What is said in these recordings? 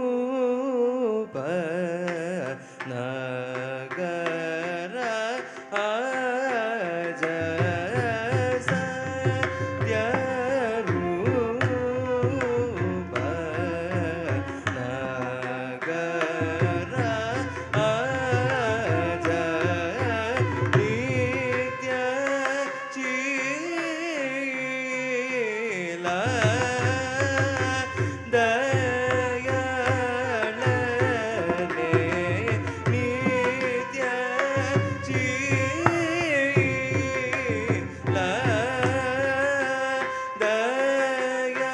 ರೂಪ ನಗರ ಅಜ ಸತ್ಯ ರೂಪ ನಗರ ಅಜ ನಿತ್ಯ ಚೀಲ ದಯಾಳನೆ ನಿತ್ಯ ಚೀಲ ದಯಾಳನೆ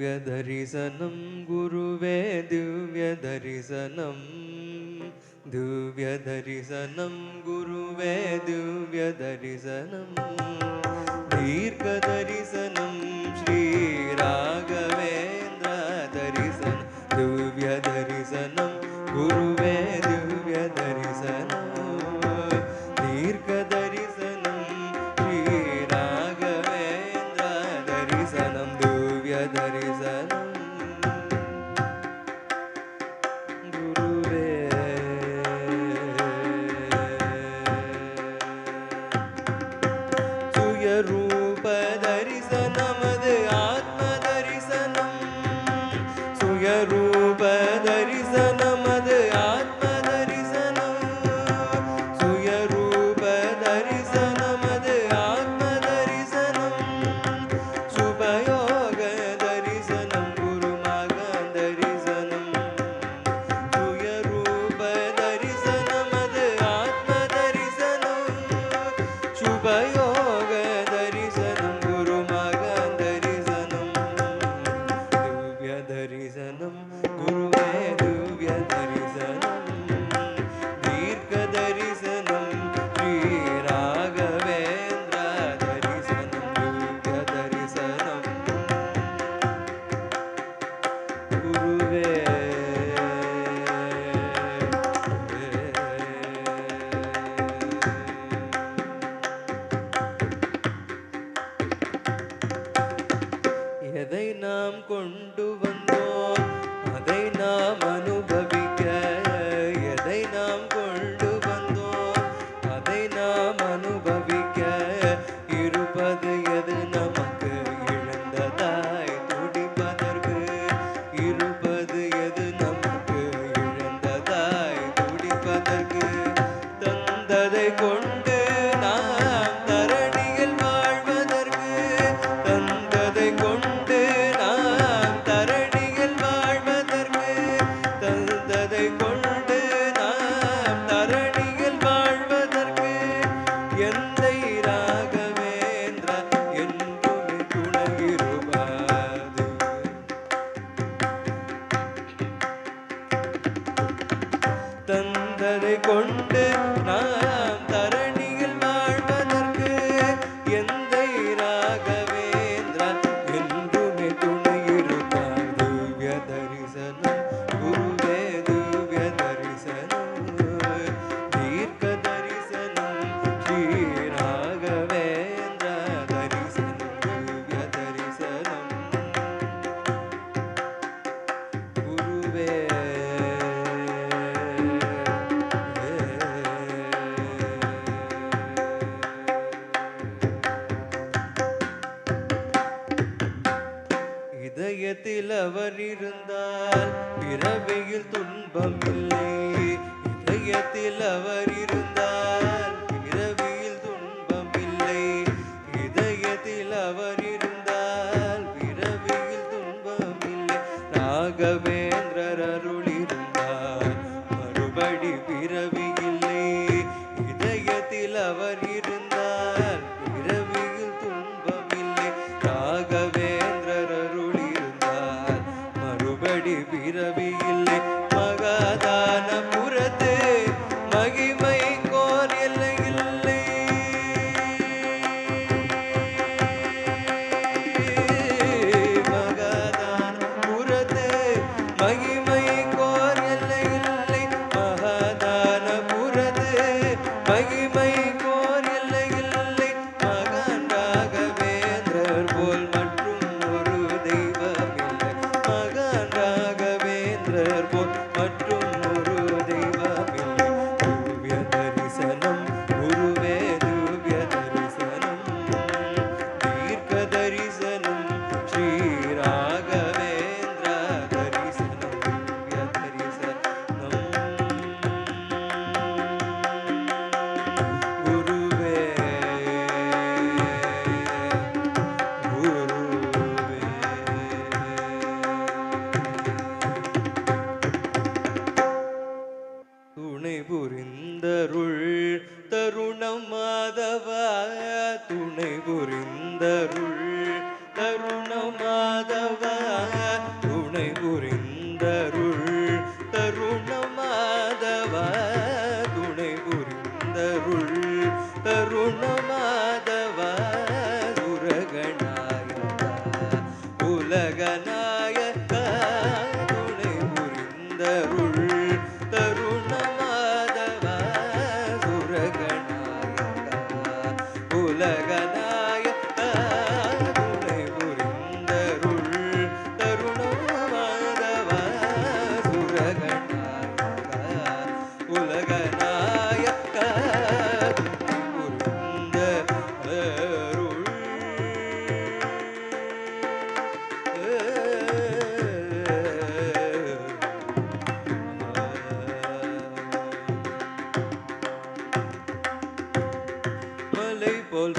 दिव्यदर्शनं गुरुवे दिव्यदर्शनं दिव्यदर्शनं गुरुवे दिव्यदर्शनं दीर्घदर्शनं श्रीराघवेन्द्र दर्शनं दिव्यदर्शनं गुरुवे दिव्यदर्शनं दीर्घदर्शनं श्रीराघवेन्द्र दर्शनं दिव्यदर्शनं गुरुवे सुयरूपदर्शनमद् आत्मदर्शनं सुयरूपदर्शनमद् आत्मदर्शनं सुयरूपदर्शनमद् आत्मदर्शनं शुभयोगदर्शनं गुरुमगदर्शनं सुयरूपदर्शनमद् आत्मदर्शनं शुभयोगदर्शनं गुरुमगदर्शनं दिव्यदर्शनं गुरुवे दिव्यदर्शनं दीर्घदर्शनं श्रीराघवेन्द्र दर्शनं दिव्यदर्शनं गुरुवे எதை நாம் கொண்டு வந்தோம் அதை நாம் அனுபவிக்க எதை நாம் கொண்டு வந்தோம் அதை நாம் அனுபவிக்க இருப்பது எது நமக்கு இழந்ததாய் துடிப்பதற்கு இருப்பது எது நமக்கு இழந்ததாய் துடிப்பதற்கு தந்ததை கொண்டு நாம் தரணியில் வாழ்வதற்கு தந்ததை கொண்டு நாம் தரணியில் வாழ்வதற்கு தந்ததை கொண்டு நாம் தரணியில் வாழ்வதற்கு எந்தை ராகவேந்திர என்றுமே துணையிருப்பாது தந்ததை கொண்டு நாம் தரணியில் வாழ்வதற்கு எந்தை ராகவேந்திர என்றுமே துணையிருப்பார் திவ்யதர்சனம் குருவே திவ்யதர்சனம் தீர்க்கதர்சனம் ஸ்ரீராகவேந்திர தரிசனம் திவ்யதர்சனம் குருவே இதயத்தில் அவர் இருந்தால் பிறவியில் துன்பம் இல்லை இதயத்தில் அவர் இருந்தால் பிறவியில் துன்பம் இல்லை இதயத்தில் அவர் இருந்தால் பிறவியில் துன்பம் இல்லை ராகவேந்திரர் அருள் இருந்தால் மறுபடி பிறவி இல்லை இதயத்தில் அவர் இருந்தால் பிறவியில் துன்பம் இல்லை ராகவேந்திரர் அருள் இருந்தால் மறுபடி பிறவி இல்லை மகாதான புறத்து மகிமை கோர் எல்லை இல்லை மகாதான புறத்து மகிமை கோர் எல்லை இல்லை மகாதான புறத்து மகிமை கோர் எல்லை இல்லை மகான் ராகவேந்திரர் போல் மற்றும் ஒரு தெய்வமில்லை மகான் ராகவேந்திரர் போல் மற்றும் ஒரு தெய்வமில்லை திவ்ய தரிசனம் குருவே திவ்ய தரிசனம் தீர்க்க தரிசனம் ஸ்ரீராகவேந்திர தரிசனம் திவ்ய தரிசனம் குருவே குருவே துணை புரிந்தருள் தருணம் மாதவா துணை புரிந்தருள் தருணம் தருணமாதவ துணை புரிந்தருள் தருணமாதவ துணை புரிந்தருள் தருணமாதவ சுரகநாயக உலகநாயக துணை புரிந்தருள் தருணமாதவ சுரகநாயக உலகநாயக துணை புரிந்தருள் தருணமாதவ சுரகநாயக உலகநாயக மலை போல்